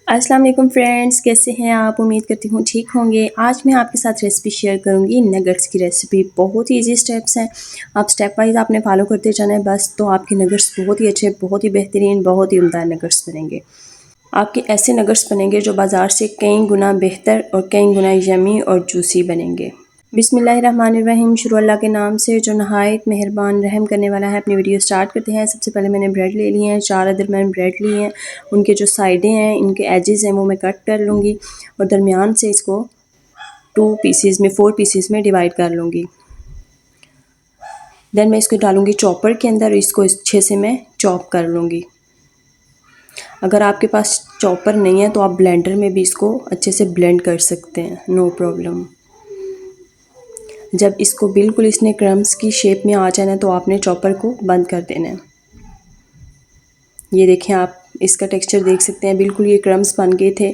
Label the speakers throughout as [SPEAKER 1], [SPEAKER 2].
[SPEAKER 1] अस्सलाम वालेकुम फ्रेंड्स, कैसे हैं आप? उम्मीद करती हूँ ठीक होंगे। आज मैं आपके साथ रेसिपी शेयर करूँगी नगेट्स की रेसिपी। बहुत ही ईजी स्टेप्स हैं, आप स्टेप वाइज आपने फॉलो करते जाना है बस, तो आपके नगेट्स बहुत ही अच्छे, बहुत ही बेहतरीन, बहुत ही उम्दा नगेट्स बनेंगे। आपके ऐसे नगेट्स बनेंगे जो बाज़ार से कई गुना बेहतर और कई गुना यमी और जूसी बनेंगे। बिस्मिल्लाहिर्रहमानिर्रहीम, शुरू अल्लाह के नाम से जो नहायत मेहरबान रहम करने वाला है। अपनी वीडियो स्टार्ट करते हैं। सबसे पहले मैंने ब्रेड ले लिए हैं, 4 अदर मैंने ब्रेड लिए हैं। उनके जो साइडें हैं, इनके एजेस हैं, वो मैं कट कर लूँगी और दरमियान से इसको 4 पीसीज में डिवाइड कर लूँगी। देन मैं इसको डालूँगी चॉपर के अंदर, इसको अच्छे से मैं चॉप कर लूँगी। अगर आपके पास चॉपर नहीं है तो आप ब्लेंडर में भी इसको अच्छे से ब्लेंड कर सकते हैं, नो प्रॉब्लम। जब इसको बिल्कुल इसने क्रम्स की शेप में आ जाना है तो आपने चॉपर को बंद कर देना है। ये देखें, आप इसका टेक्सचर देख सकते हैं, बिल्कुल ये क्रम्स बन गए थे।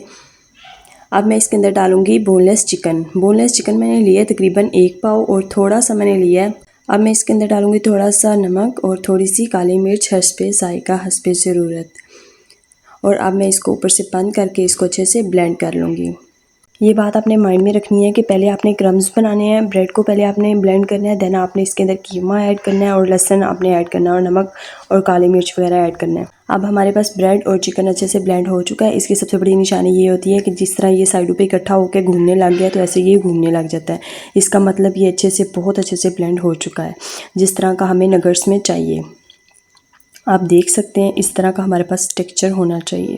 [SPEAKER 1] अब मैं इसके अंदर डालूंगी बोनलेस चिकन। बोनलेस चिकन मैंने लिया तकरीबन 1 पाव और थोड़ा सा मैंने लिया है। अब मैं इसके अंदर डालूंगी थोड़ा सा नमक और थोड़ी सी काली मिर्च, हस्बे जायका, हस्बे ज़रूरत। और अब मैं इसको ऊपर से बंद करके इसको अच्छे से ब्लेंड कर लूँगी। ये बात आपने माइंड में रखनी है कि पहले आपने क्रम्स बनाने हैं, ब्रेड को पहले आपने ब्लेंड करना है, देन आपने इसके अंदर कीमा ऐड करना है और लहसुन आपने ऐड करना है और नमक और काली मिर्च वगैरह ऐड करना है। अब हमारे पास ब्रेड और चिकन अच्छे से ब्लेंड हो चुका है। इसकी सबसे बड़ी निशानी ये होती है कि जिस तरह ये साइडों पे इकट्ठा होकर घूमने लग गया तो ऐसे ये घूमने लग जाता है। इसका मतलब ये अच्छे से, बहुत अच्छे से ब्लेंड हो चुका है, जिस तरह का हमें नगेट्स में चाहिए। आप देख सकते हैं इस तरह का हमारे पास टेक्स्चर होना चाहिए।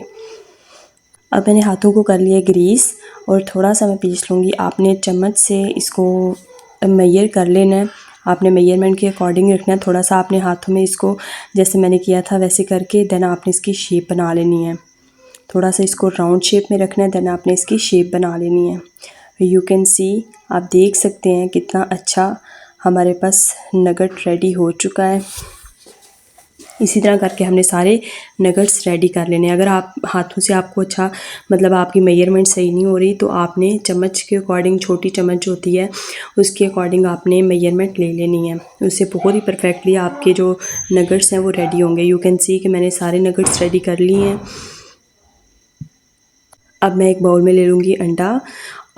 [SPEAKER 1] अब मैंने हाथों को कर लिया ग्रीस और थोड़ा सा मैं पीस लूँगी। आपने चम्मच से इसको मेजर कर लेना है, आपने मेजरमेंट के अकॉर्डिंग रखना है। थोड़ा सा आपने हाथों में इसको, जैसे मैंने किया था वैसे करके, देन आपने इसकी शेप बना लेनी है। थोड़ा सा इसको राउंड शेप में रखना है, देन आपने इसकी शेप बना लेनी है। यू कैन सी, आप देख सकते हैं कितना अच्छा हमारे पास नगेट रेडी हो चुका है। इसी तरह करके हमने सारे नगेट्स रेडी कर लेने। अगर आप हाथों से आपको अच्छा, मतलब आपकी मेजरमेंट सही नहीं हो रही तो आपने चम्मच के अकॉर्डिंग, छोटी चम्मच होती है उसके अकॉर्डिंग आपने मेजरमेंट ले लेनी है। उससे बहुत ही परफेक्टली आपके जो नगेट्स हैं वो रेडी होंगे। यू कैन सी कि मैंने सारे नगेट्स रेडी कर लिए हैं। अब मैं एक बाउल में ले लूँगी अंडा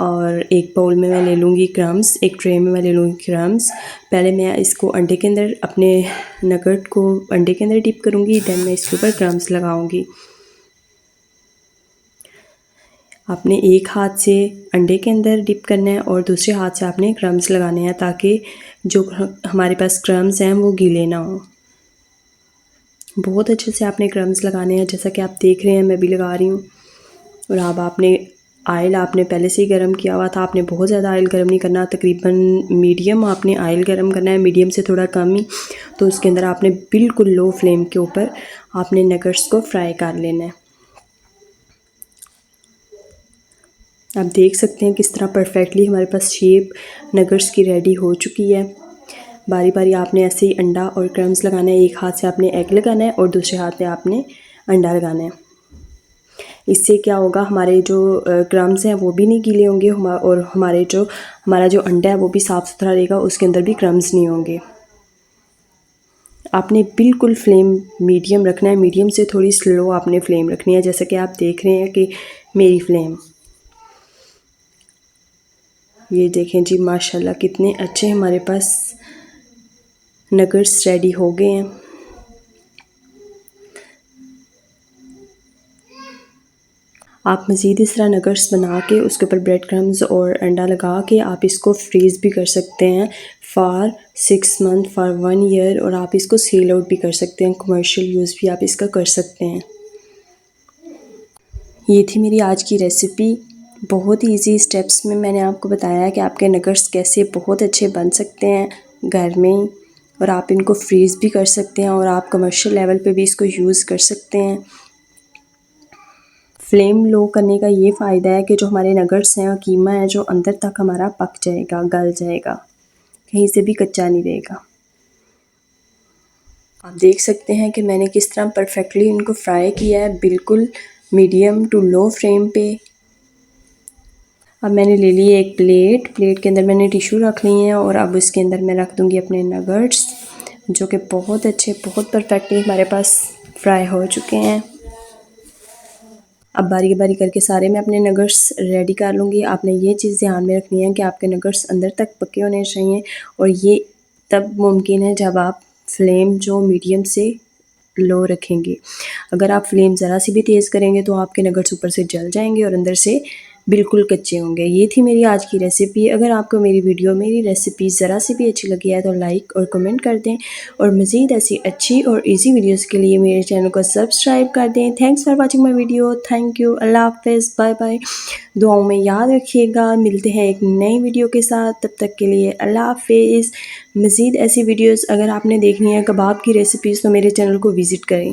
[SPEAKER 1] और एक बाउल में मैं ले लूँगी क्रम्स, एक ट्रे में मैं ले लूँगी क्रम्स। पहले मैं इसको अंडे के अंदर, अपने नगेट को अंडे के अंदर डिप करूँगी, देन मैं इसके ऊपर क्रम्स लगाऊँगी। आपने एक हाथ से अंडे के अंदर डिप करना है और दूसरे हाथ से आपने क्रम्स लगाने हैं, ताकि जो हमारे पास क्रम्स हैं वो गीले ना हो। बहुत अच्छे से आपने क्रम्स लगाने हैं, जैसा कि आप देख रहे हैं मैं भी लगा रही हूँ। और अब आपने आयल आपने पहले से ही गर्म किया हुआ था, आपने बहुत ज़्यादा आयल गर्म नहीं करना, तकरीबन मीडियम आपने आयल गर्म करना है, मीडियम से थोड़ा कम ही। तो उसके अंदर आपने बिल्कुल लो फ्लेम के ऊपर आपने नगेट्स को फ्राई कर लेना है। आप देख सकते हैं किस तरह परफेक्टली हमारे पास शेप नगेट्स की रेडी हो चुकी है। बारी बारी आपने ऐसे ही अंडा और क्रम्स लगाना है। एक हाथ से आपने एग लगाना है और दूसरे हाथ में आपने अंडा लगाना है। इससे क्या होगा, हमारे जो क्रम्स हैं वो भी नहीं गीले होंगे और हमारा जो अंडा है वो भी साफ़ सुथरा रहेगा, उसके अंदर भी क्रम्स नहीं होंगे। आपने बिल्कुल फ्लेम मीडियम रखना है, मीडियम से थोड़ी स्लो आपने फ्लेम रखनी है, जैसे कि आप देख रहे हैं कि मेरी फ्लेम। ये देखें जी, माशाल्लाह कितने अच्छे हमारे पास नगेट्स रेडी हो गए हैं। आप मज़ीद इस तरह नगेट्स बना के उसके ऊपर ब्रेड क्रम्स और अंडा लगा के आप इसको फ्रीज़ भी कर सकते हैं फॉर 6 मंथ, फॉर 1 ईयर, और आप इसको सेल आउट भी कर सकते हैं, कमर्शियल यूज़ भी आप इसका कर सकते हैं। ये थी मेरी आज की रेसिपी। बहुत ही ईजी स्टेप्स में मैंने आपको बताया कि आपके नगेट्स कैसे बहुत अच्छे बन सकते हैं घर में ही, और आप इनको फ्रीज़ भी कर सकते हैं और आप कमर्शियल लेवल पे भी इसको यूज़ कर सकते हैं। फ्लेम लो करने का ये फ़ायदा है कि जो हमारे नगेट्स हैं और कीमा है जो अंदर तक हमारा पक जाएगा, गल जाएगा, कहीं से भी कच्चा नहीं रहेगा। आप देख सकते हैं कि मैंने किस तरह परफेक्टली इनको फ्राई किया है, बिल्कुल मीडियम टू लो फ्लेम पे। अब मैंने ले ली एक प्लेट के अंदर मैंने टिश्यू रख लिए हैं और अब इसके अंदर मैं रख दूँगी अपने नगेट्स, जो कि बहुत अच्छे, बहुत परफेक्टली हमारे पास फ्राई हो चुके हैं। अब बारी बारी करके सारे मैं अपने नगर्स रेडी कर लूँगी। आपने ये चीज़ ध्यान में रखनी है कि आपके नगर्स अंदर तक पके होने चाहिए, और ये तब मुमकिन है जब आप फ्लेम जो मीडियम से लो रखेंगे। अगर आप फ्लेम ज़रा सी भी तेज़ करेंगे तो आपके नगर्स ऊपर से जल जाएंगे और अंदर से बिल्कुल कच्चे होंगे। ये थी मेरी आज की रेसिपी। अगर आपको मेरी वीडियो, मेरी रेसिपी ज़रा सी भी अच्छी लगी है तो लाइक और कमेंट कर दें, और मज़ीद ऐसी अच्छी और इजी वीडियोस के लिए मेरे चैनल को सब्सक्राइब कर दें। Thanks for watching my video. Thank you. अल्लाह हाफ़िज़। Bye bye. दुआओं में याद रखिएगा। मिलते हैं एक नई वीडियो के साथ, तब तक के लिए अल्लाह हाफ़िज़। मज़ीद ऐसी वीडियोस अगर आपने देखनी है कबाब की रेसिपीज़ तो मेरे चैनल को विज़िट करें।